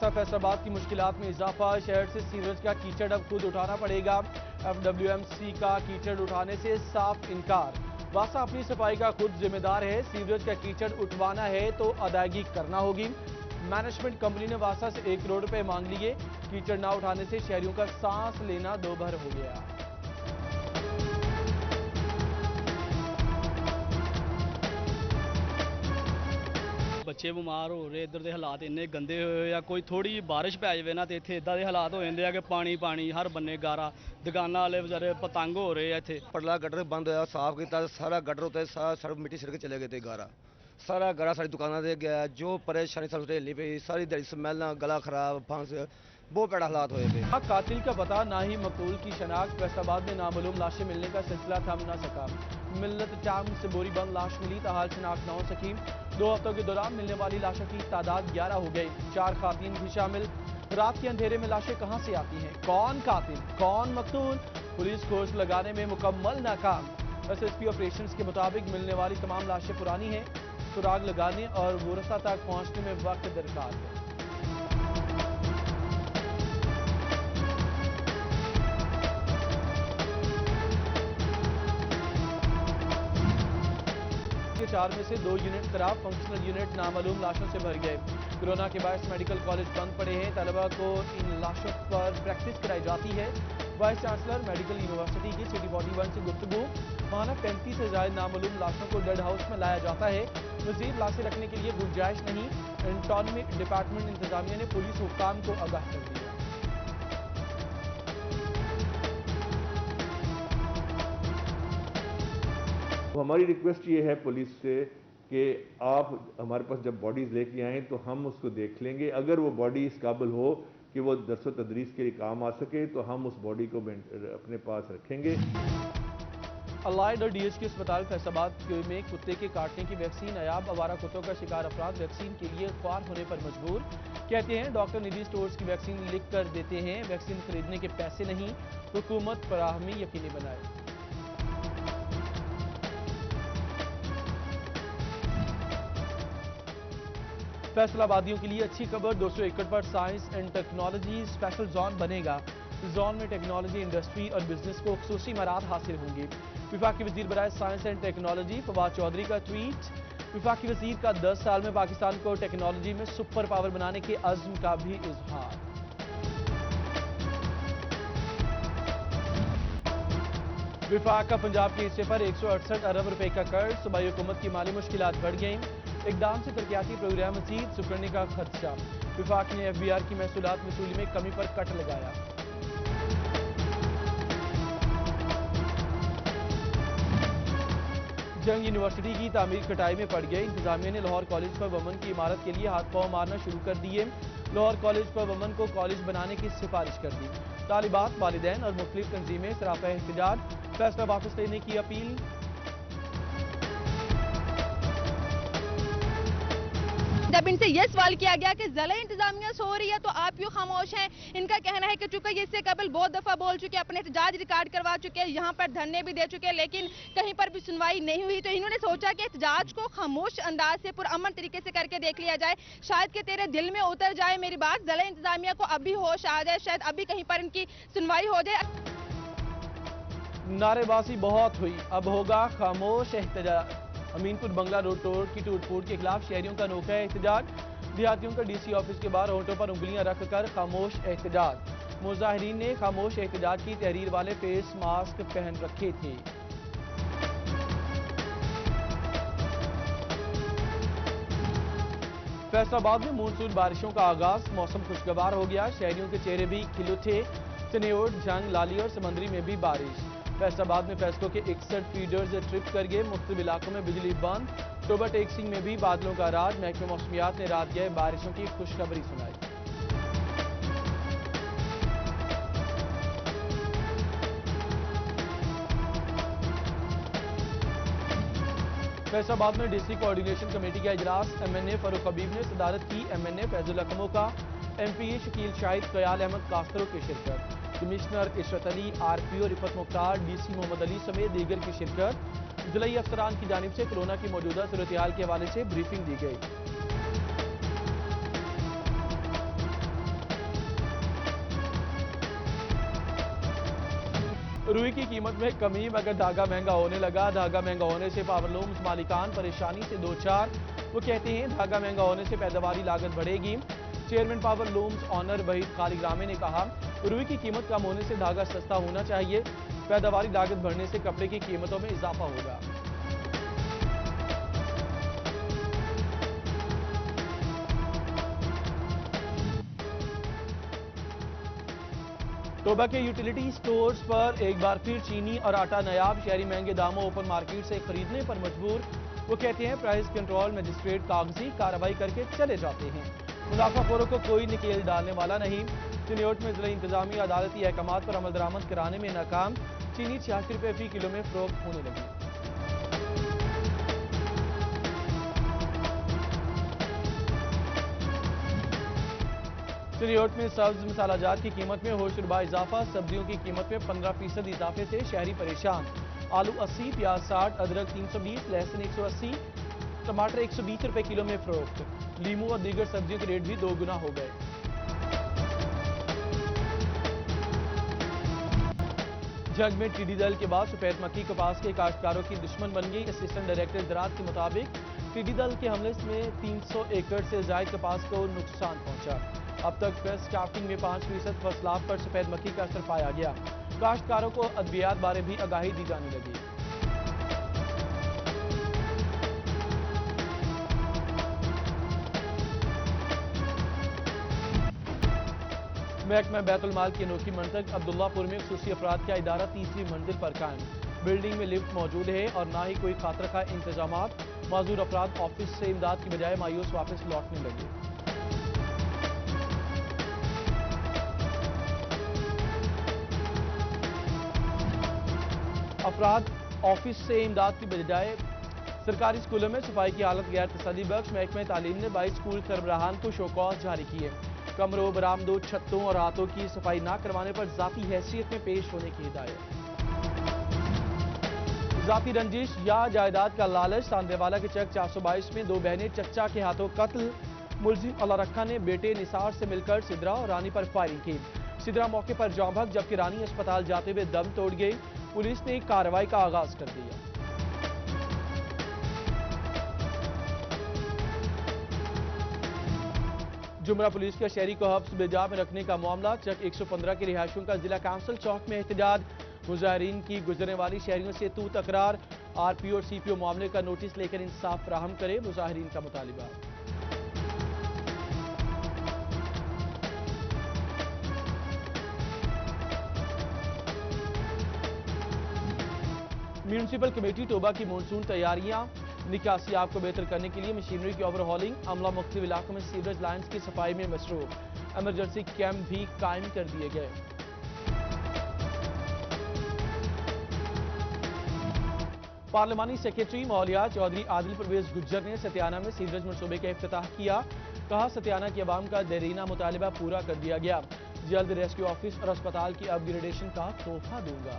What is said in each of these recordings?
वासा फैसलाबाद की मुश्किलात में इजाफा, शहर से सीवरेज का कीचड़ अब खुद उठाना पड़ेगा। FWMC का कीचड़ उठाने से साफ इनकार। वासा अपनी सफाई का खुद जिम्मेदार है, सीवरेज का कीचड़ उठवाना है तो अदायगी करना होगी। मैनेजमेंट कंपनी ने वासा से 1 करोड़ रुपए मांग लिए। कीचड़ ना उठाने से शहरियों का सांस लेना दोभर हो गया। बच्चे बीमार हो रहे, इधर के हालात इन्ने गंदे होए या कोई थोड़ी जी बारिश पै जाए ना तो इतने इदा के हालात हो जाते हैं कि पानी पानी हर बन्ने गारा, दुकाना वाले बेचारे पतंग हो रहे हैं। इतने पटला गटर बंद होया, साफ किया, सारा गटर उत्ते सारा मिट्टी छिड़क चले गए थे, गारा सारा गारा सारी दुकाना दे गया। जो परेशानी सब झेलनी पई, सारी दिहाड़ी स्मैल, गला खराब, फांस, बहुत बड़ा हालात हुए थे। कातिल का पता ना ही मकतूल की शनाख्त। फैसलाबाद में नामालूम लाशें मिलने का सिलसिला थम न सका। मिल्लत टाउन से बोरी बंद लाश मिली, ताहाल शनाख्त न हो सकी। 2 हफ्तों के दौरान मिलने वाली लाशों की तादाद 11 हो गई, 4 खातीन भी शामिल। रात के अंधेरे में लाशें कहां से आती हैं, कौन कातिल कौन मकतूल, पुलिस खोज लगाने में मुकम्मल नाकाम। SSP ऑपरेशंस के मुताबिक मिलने वाली तमाम लाशें पुरानी हैं, सुराग लगाने और वरसा तक पहुंचने में वक्त दरकार है। के 4 में से 2 यूनिट खराब, फंक्शनल यूनिट नामालूम लाशों से भर गए। कोरोना के बायस मेडिकल कॉलेज बंद पड़े हैं, तलबा को इन लाशों पर प्रैक्टिस कराई जाती है। वाइस चांसलर मेडिकल यूनिवर्सिटी की सिटी 41 से गुफ्तगू, माना 35 से ज्यादा नामालूम लाशों को डेड हाउस में लाया जाता है, मजीद लाशें रखने के लिए गुंजाइश नहीं। एंटोनमी डिपार्टमेंट इंतजामिया ने पुलिस हुक्काम को आगाह कर दिया। तो हमारी रिक्वेस्ट ये है पुलिस से कि आप हमारे पास जब बॉडीज़ लेके आएँ तो हम उसको देख लेंगे। अगर वो बॉडी इस काबिल हो कि वो दरस तदरीस के लिए काम आ सके तो हम उस बॉडी को अपने पास रखेंगे। अलाइड और DHQ अस्पताल फैसलाबाद में कुत्ते के काटने की वैक्सीन नायाब। आवारा कुत्तों का शिकार अफराद वैक्सीन के लिए ख्वार होने पर मजबूर। कहते हैं डॉक्टर निजी स्टोर्स की वैक्सीन लिख कर देते हैं, वैक्सीन खरीदने के पैसे नहीं, हुकूमत फराहमी यकीनी बनाए। फैसलाबादियों के लिए अच्छी खबर, 200 एकड़ पर science and technology special zone बनेगा। जोन में टेक्नोलॉजी, इंडस्ट्री और बिजनेस को खुसूसी मराद हासिल होंगे। विफाकी वजीर बराए science and technology Fawad Chaudhry का ट्वीट। विफाकी वजीर का 10 साल में पाकिस्तान को टेक्नोलॉजी में सुपर पावर बनाने के अज़्म का भी इजहार। विफाक का पंजाब के हिस्से पर 168 अरब रुपए का कर्ज, सूबाई हुकूमत की माली मुश्किलात बढ़ गई। इकदाम से तरक्याती प्रोग्राम मजीद सुकड़ने का खदशा। विफाक ने FBR की महसूलात वसूली में कमी पर कट लगाया। जंग यूनिवर्सिटी की तामीर कटाई में पड़ गई। इंतजामिया ने लाहौर कॉलेज पर वमन की इमारत के लिए हाथ पांव मारना शुरू कर दिए। लाहौर कॉलेज पर वमन को कॉलेज बनाने की सिफारिश कर दी। तालिबात, वालिदैन और मुख्तलिफ तंजीमें सरापा एहतजाज, फैसला वापस लेने की अपील। जब इनसे यह सवाल किया गया कि जिला इंतजामिया सो रही है तो आप क्यों खामोश हैं, इनका कहना है कि चूंकि ये इससे कबल बहुत दफा बोल चुके, अपने एहतजाज रिकॉर्ड करवा चुके, यहाँ पर धरने भी दे चुके, लेकिन कहीं पर भी सुनवाई नहीं हुई। तो इन्होंने सोचा कि एहतजाज को खामोश अंदाज से पुरअमन तरीके से करके देख लिया जाए, शायद कि तेरे दिल में उतर जाए मेरी बात, जिला इंतजामिया को अभी होश आ जाए, शायद अभी कहीं पर इनकी सुनवाई हो जाए। नारेबाजी बहुत हुई, अब होगा खामोश एहतजाज। अमीनपुर बंगला रोड तोड़ की टूट-फूट के खिलाफ शहरियों का अनोखा एहतजाज। देहातियों का DC ऑफिस के बाहर होंठों पर उंगलियां रखकर खामोश एहतजाज। मुजाहिरीन ने खामोश एहतजाज की तहरीर वाले फेस मास्क पहन रखे थे। फैसलाबाद में मानसून बारिशों का आगाज, मौसम खुशगवार हो गया, शहरियों के चेहरे भी खिल उठे। चनेओट, जंग, लाली और समंदरी में भी बारिश। फैसलाबाद में फैसलों के 61 फीडर्स ट्रिप कर गए, मुख्तलिफ इलाकों में बिजली बंद। टोबा टेक्सिंग में भी बादलों का राज, महकमे मौसमियात ने रात गए बारिशों की खुशखबरी सुनाई। फैसलाबाद में DC कोऑर्डिनेशन कमेटी का इजलास, MNA फरूक हबीब ने सदारत की, MNA फैजुल हकमों का MPA शकील शाहिद, कयाल अहमद कास्तरों की शिरकत। Commissioner Ishrat Ali, RPO Rifat Mukhtar, DC Mohammad Ali समेत दीगर की शिरकत। जिलाई अफसरान की जानिब से कोरोना की मौजूदा सूरत हाल के हवाले से ब्रीफिंग दी गई। रुई की कीमत में कमी मगर धागा महंगा होने लगा। धागा महंगा होने से पावरलूम्स मालिकान परेशानी से दो चार। वो कहते हैं धागा महंगा होने से पैदावारी लागत बढ़ेगी। चेयरमैन पावरलूम्स ऑनर वहीद खालिग्रामी ने कहा, रुई की कीमत कम होने से धागा सस्ता होना चाहिए। पैदावारी लागत बढ़ने से कपड़े की कीमतों में इजाफा होगा। टोबा के यूटिलिटी स्टोर्स पर एक बार फिर चीनी और आटा नायाब। शहरी महंगे दामों ओपन मार्केट से खरीदने पर मजबूर। वो कहते हैं प्राइस कंट्रोल मजिस्ट्रेट कागजी कार्रवाई करके चले जाते हैं। मुनाफाखोरों को कोई निकेल डालने वाला नहीं। चिन्योट में जिला इंतजामिया अदालती अहकामात पर अमल दरामद कराने में नाकाम। चीनी 86 रुपये फी किलो में फरोख्त होने लगी। चिन्योट में सब्ज मसालाजात की कीमत में होशरुबा इजाफा। सब्जियों की कीमत में 15% इजाफे से शहरी परेशान। आलू 80, प्याज 60, अदरक 320, लहसुन 180, टमाटर 120 रुपए किलो में फरोख्त। लीमू और दीगर सब्जियों के रेट भी 2 गुना हो गए। जंग में टिड्डी दल के बाद सफेद मक्की कपास के काश्तकारों की दुश्मन बन गई। असिस्टेंट डायरेक्टर ज़राअत के मुताबिक टिड्डी दल के हमले में 300 एकड़ से ज्यादा कपास को नुकसान पहुंचा। अब तक प्रेस क्राफ्टिंग में 5% फसलात पर सफेद मक्खी का असर पाया गया। काश्तकारों को अद्वियात बारे भी आगाही दी जाने लगी। महकमा बैतुल माल की अनोखी मंतक अब्दुल्लापुर में खुसूसी अफराद का इदारा तीसरी मंजिल पर कायम। बिल्डिंग में लिफ्ट मौजूद है और ना ही कोई खातर खा इंतजाम। माजूर अफराद ऑफिस से इमदाद की बजाय मायूस वापस लौटने लगे। अफराद ऑफिस से इमदाद की बजाय सरकारी स्कूलों में सफाई की हालत गैर तसल्ली बख्श। महकमा तालीम ने 22 स्कूल सरबराहान को शोकॉज जारी किए। कमरों, बरामदों, छतों और रातों की सफाई न करवाने पर जाती हैसियत में पेश होने की हिदायत। जाती रंजिश या जायदाद का लालच। सांदेवाला के चक 422 में 2 बहनें चच्चा के हाथों कत्ल। मुलजिम अल्लाह रखा ने बेटे निसार से मिलकर सिद्रा और रानी पर फायरिंग की। सिद्रा मौके पर जाँ भग जबकि रानी अस्पताल जाते हुए दम तोड़ गई। पुलिस ने कार्रवाई का आगाज कर दिया। जुमरा पुलिस के शहरी को हब्स बेजा में रखने का मामला। चक 115 के रिहायशियों का जिला काउंसिल चौक में एहतजाज। मुजाहिरीन की गुजरने वाली शहरियों से तू तकरार। आरपीओ और सीपीओ मामले का नोटिस लेकर इंसाफ फराहम करे, मुजाहिरीन का मुतालिबा। म्यूनिसिपल कमेटी टोबा की मानसून तैयारियां। निकासी आग को बेहतर करने के लिए मशीनरी की ओवरहॉलिंग। अमला मुख्तलिफ इलाकों में सीवरेज लाइन्स की सफाई में मसरूफ। इमरजेंसी कैंप भी कायम कर दिए गए। पार्लिमानी सेक्रेटरी मौलिया चौधरी आदिल परवेज गुज्जर ने सतियाना में सीवरेज मनसूबे का इफ्तिताह किया। कहा, सतियाना की आवाम का देरीना मुतालिबा पूरा कर दिया गया। जल्द रेस्क्यू ऑफिस और अस्पताल की अपग्रेडेशन का तोहफा दूंगा।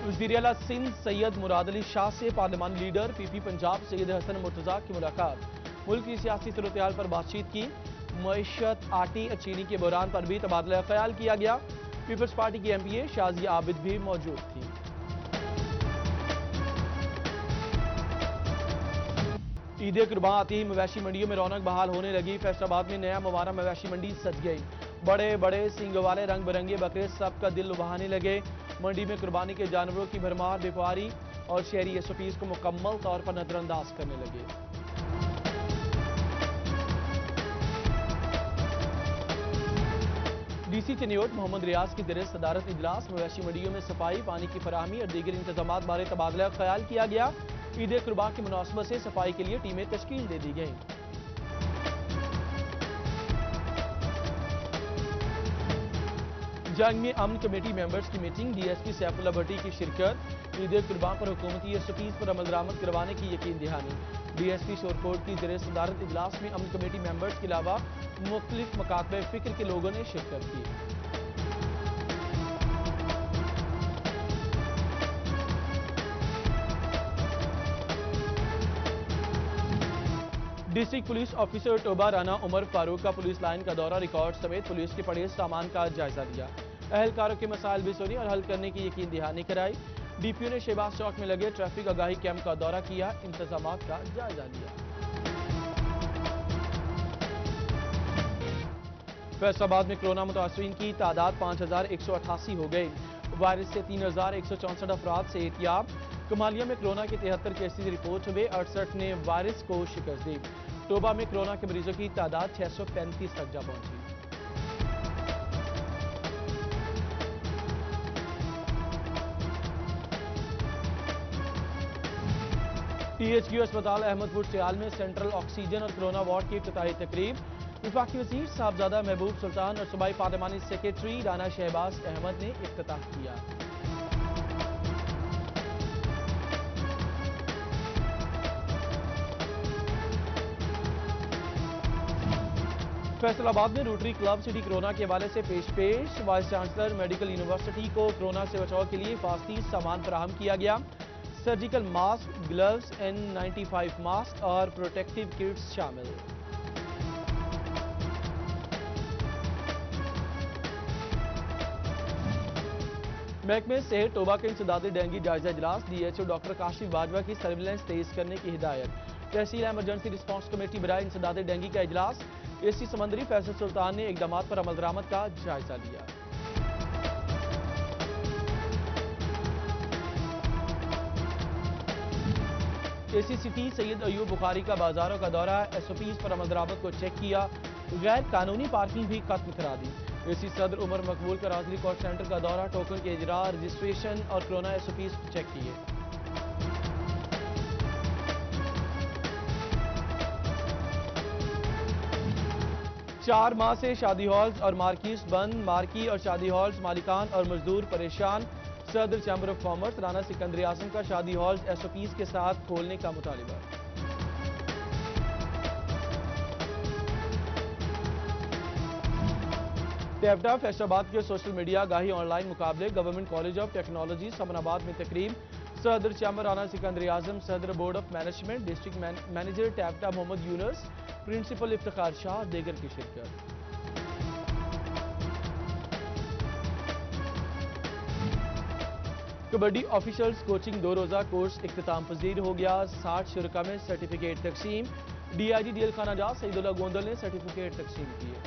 वज़ीर आला सिंध सैयद मुराद अली शाह से पार्लिमानी लीडर पीपी पंजाब सैयद हसन मुर्तजा की मुलाकात। मुल्क की सियासी सूरत-ए-हाल पर बातचीत की। मईशत, आटी और चीनी के बहरान पर भी तबादला ख्याल किया गया। पीपल्स पार्टी की एमपीए शाजिया आबिद भी मौजूद थी। ईद कुर्बान आती ही मवेशी मंडियों में रौनक बहाल होने लगी। फैसलाबाद में नया मुबारक मवेशी मंडी सज गई। बड़े बड़े सींगों वाले रंग बिरंगे बकरे सबका दिल लुभाने लगे। मंडी में कुर्बानी के जानवरों की भरमार। व्यापारी और शहरी एसओपीज को मुकम्मल तौर पर नजरअंदाज करने लगे। डीसी चिन्योट मोहम्मद रियाज की दर सदारत इजलास। मवेशी मंडियों में सफाई, पानी की फराहमी और दीगर इंतजाम बारे तबादला ख्याल किया गया। ईद कुर्बान की मुनासबत से सफाई के लिए टीमें तश्कील दे दी गई। जंग में अमन कमेटी मेंबर्स की मीटिंग। डीएसपी सैफुल्लाह भट्टी की शिरकत। ईद कुर्बान पर हुकूमती एसओपीज पर अमल दरामद करवाने की यकीन दहानी। डीएसपी शोरकोट की दर सदारत इजलास में अमन कमेटी मेंबर्स के अलावा मुख्तलिफ मकातबे फिक्र के लोगों ने शिरकत की। District police officer Toba Rana Umar Farooq का पुलिस लाइन का दौरा, रिकॉर्ड समेत पुलिस के पड़े सामान का जायजा लिया। अहलकारों के मसाइल भी सुनी और हल करने की यकीन दहानी कराई। डीपीओ ने शहबाज चौक में लगे ट्रैफिक आगाही कैंप का दौरा किया, इंतजाम का जायजा लिया। फैसलाबाद में कोरोना मुतासरीन की तादाद 5188 हो गई। वायरस से 3164 अफराद से एहतियाब। कमालिया में कोरोना के 73 केसेज रिपोर्ट हुए, 68 ने वायरस को शिकस्त दी। टोबा में कोरोना के मरीजों की तादाद 635 तक जा पहुंची। टीएचक्यू अस्पताल अहमदपुर सियाल में सेंट्रल ऑक्सीजन और कोरोना वार्ड की इफ्तिताही तकरीब। वफाकी वजीर साहबजादा महबूब सुल्तान और सूबाई पार्लिमानी सेक्रेटरी राना शहबाज अहमद ने इफ्तिताह किया। फैसलाबाद में रोटरी क्लब सिटी कोरोना के हवाले से पेश वाइस चांसलर मेडिकल यूनिवर्सिटी को कोरोना से बचाव के लिए हिफाजती सामान फराहम किया गया। Surgical mask, gloves, N95 mask और प्रोटेक्टिव किट्स शामिल। महकमे सेहत टोबा के इंसदादी डेंगू जायजा इजलास। DHO डॉक्टर काशिफ बाजवा की सर्विलेंस तेज करने की हिदायत। तहसील एमरजेंसी रिस्पांस कमेटी बराए इंसदादी डेंगू का इजलास। एसी समंदरी फैसल सुल्तान ने इकदामात पर अमल दरामद का जायजा लिया। एसी सिटी सैयद अयूब बुखारी का बाजारों का दौरा, SOPs पर अमल दरामद को चेक किया। गैर कानूनी पार्किंग भी खत्म करा दी। एसी सदर उमर मकबूल का राजली कोर्ट सेंटर का दौरा, टोकन के इजरा, रजिस्ट्रेशन और कोरोना SOPs चेक किए। चार माह से शादी हॉल्स और मार्किस बंद। मार्की और शादी हॉल्स मालिकान और मजदूर परेशान। सदर chamber of commerce Rana Sikandar Azam का शादी हॉल्स SOPs के साथ खोलने का मुतालिबा। टेपटा फैसलाबाद के सोशल मीडिया गाही ऑनलाइन मुकाबले। Government college of technology Samanabad में तकरीब। सदर चैम्बर राना सिकंदर आजम, सदर board of management, district manager टेपटा मोहम्मद यूनुस, प्रिंसिपल इफ्तिखार शाह दीगर की शिरकत। कबड्डी ऑफिशियल्स कोचिंग 2 रोजा कोर्स इख्तिताम पजीर हो गया। 60 शुरका में सर्टिफिकेट तकसीम। DIG DL खान आजाद सईदुल्लाह गोंदल ने सर्टिफिकेट तकसीम किए।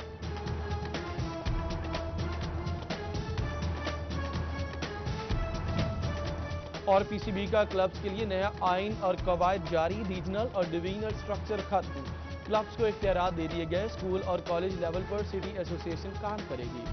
और PCB का क्लब्स के लिए नया आइन और कवायद जारी। रीजनल और डिवीजनल स्ट्रक्चर खत्म। क्लब्स को इख्तियारात दे दिए गए। स्कूल और कॉलेज लेवल पर सिटी एसोसिएशन काम करेगी।